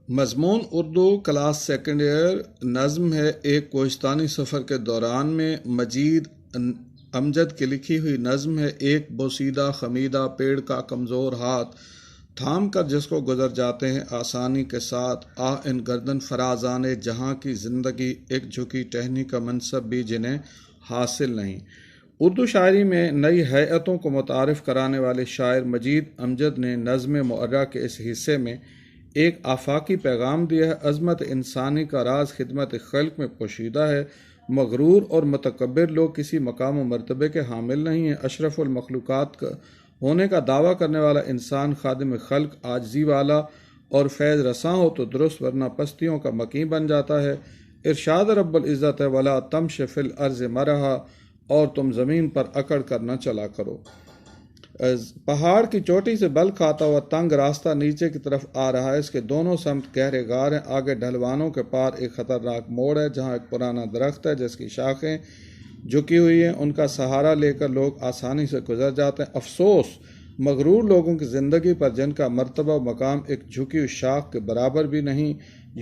مضمون Urdu class second year نظم ہے ایک کوہستانی سفر کے دوران میں مجید امجد کی لکھی ہوئی نظم ہے ایک بوسیدہ خمیدہ پیڑ کا کمزور ہاتھ تھام کر جس کو گزر جاتے ہیں آسانی کے ساتھ ان گردن فرازانے جہاں کی زندگی ایک جھکی ٹہنی کا منصب بھی جنہیں حاصل نہیں۔ اردو شاعری میں نئی ہیئتوں کو متعارف کرانے والے شاعر مجید امجد نے نظم معرہ کے اس حصے میں ایک آفاقی پیغام دیا ہے۔ عظمت انسانی کا راز خدمت خلق میں پوشیدہ ہے۔ مغرور اور متکبر لوگ کسی مقام و مرتبے کے حامل نہیں ہیں۔ اشرف المخلوقات ہونے کا دعویٰ کرنے والا انسان خادم خلق عاجزی والا اور فیض رساں ہو تو درست، ورنہ پستیوں کا مکیں بن جاتا ہے۔ ارشاد رب العزت ولا تمش فی الارض مرحا، اور تم زمین پر اکڑ کر نہ چلا کرو۔ پہاڑ کی چوٹی سے بل کھاتا ہوا تنگ راستہ نیچے کی طرف آ رہا ہے۔ اس کے دونوں سمت گہرے غار ہیں۔ آگے ڈھلوانوں کے پار ایک خطرناک موڑ ہے جہاں ایک پرانا درخت ہے جس کی شاخیں جھکی ہوئی ہیں۔ ان کا سہارا لے کر لوگ آسانی سے گزر جاتے ہیں۔ افسوس مغرور لوگوں کی زندگی پر جن کا مرتبہ و مقام ایک جھکی ہوئی شاخ کے برابر بھی نہیں۔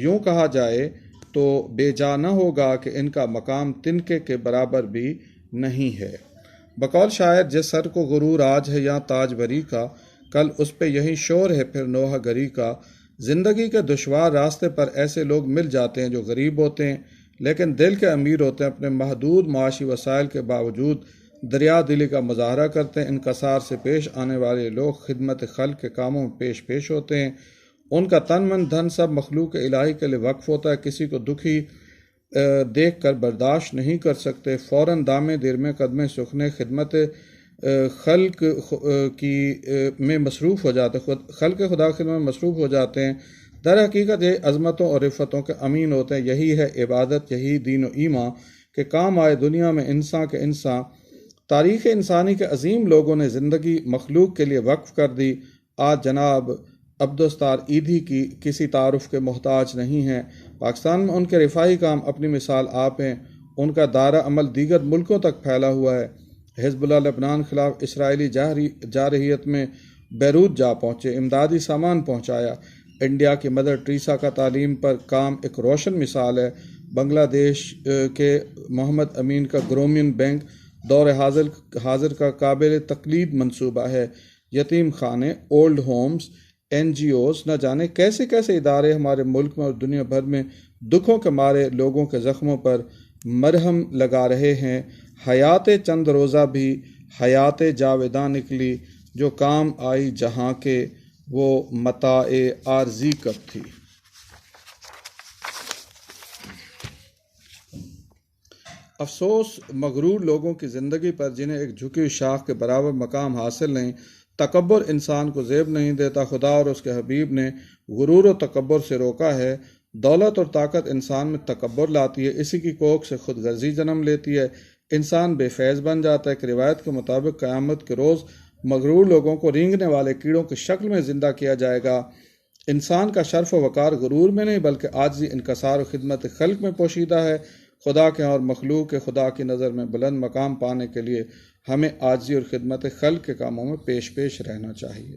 یوں کہا جائے تو بے جا نہ ہوگا کہ ان کا مقام تنکے کے برابر بھی نہیں ہے۔ بقول شاعر جس سر کو غرور آج ہے یا تاج بری کا، کل اس پہ یہی شور ہے پھر نوحہ گری کا۔ زندگی کے دشوار راستے پر ایسے لوگ مل جاتے ہیں جو غریب ہوتے ہیں لیکن دل کے امیر ہوتے ہیں۔ اپنے محدود معاشی وسائل کے باوجود دریا دلی کا مظاہرہ کرتے ہیں۔ انکسار سے پیش آنے والے لوگ خدمت خلق کے کاموں میں پیش ہوتے ہیں۔ ان کا تن من دھن سب مخلوق الہی کے لیے وقف ہوتا ہے۔ کسی کو دکھی دیکھ کر برداشت نہیں کر سکتے۔ فوراً دامے درمے قدمے سکھنے خدمت خلق کی میں مصروف ہو جاتے خلق خدا خدمت میں مصروف ہو جاتے ہیں۔ در حقیقت یہ عظمتوں اور رفتوں کے امین ہوتے ہیں۔ یہی ہے عبادت، یہی دین و ایمان کہ کام آئے دنیا میں انسان کے انسان۔ تاریخ انسانی کے عظیم لوگوں نے زندگی مخلوق کے لیے وقف کر دی۔ آج جناب عبدالستار ایدھی کی کسی تعارف کے محتاج نہیں ہیں۔ پاکستان میں ان کے رفاہی کام اپنی مثال آپ ہیں۔ ان کا دائرہ عمل دیگر ملکوں تک پھیلا ہوا ہے۔ حزب اللہ لبنان خلاف اسرائیلی جارحیت میں بیروت جا پہنچے، امدادی سامان پہنچایا۔ انڈیا کی مدر ٹریسا کا تعلیم پر کام ایک روشن مثال ہے۔ بنگلہ دیش کے محمد امین کا گرومین بینک دور حاضر کا قابل تقلید منصوبہ ہے۔ یتیم خانے، old homes, NGOs, نہ جانے کیسے کیسے ادارے ہمارے ملک میں اور دنیا بھر میں دکھوں کے مارے لوگوں کے زخموں پر مرہم لگا رہے ہیں۔ حیات چند روزہ بھی حیات جاویداں نکلی، جو کام آئی جہاں کے وہ متاع عارضی کب تھی۔ افسوس مغرور لوگوں کی زندگی پر جنہیں ایک جھکی ہوئی شاخ کے برابر مقام حاصل نہیں۔ تکبر انسان کو زیب نہیں دیتا۔ خدا اور اس کے حبیب نے غرور و تکبر سے روکا ہے۔ دولت اور طاقت انسان میں تکبر لاتی ہے، اسی کی کوکھ سے خود غرضی جنم لیتی ہے، انسان بے فیض بن جاتا ہے۔ ایک روایت کے مطابق قیامت کے روز مغرور لوگوں کو رینگنے والے کیڑوں کی شکل میں زندہ کیا جائے گا۔ انسان کا شرف و وقار غرور میں نہیں بلکہ عاجزی، انکسار و خدمت خلق میں پوشیدہ ہے۔ خدا کے اور مخلوق کے خدا کی نظر میں بلند مقام پانے کے لیے ہمیں عاجزی اور خدمت خلق کے کاموں میں پیش رہنا چاہیے۔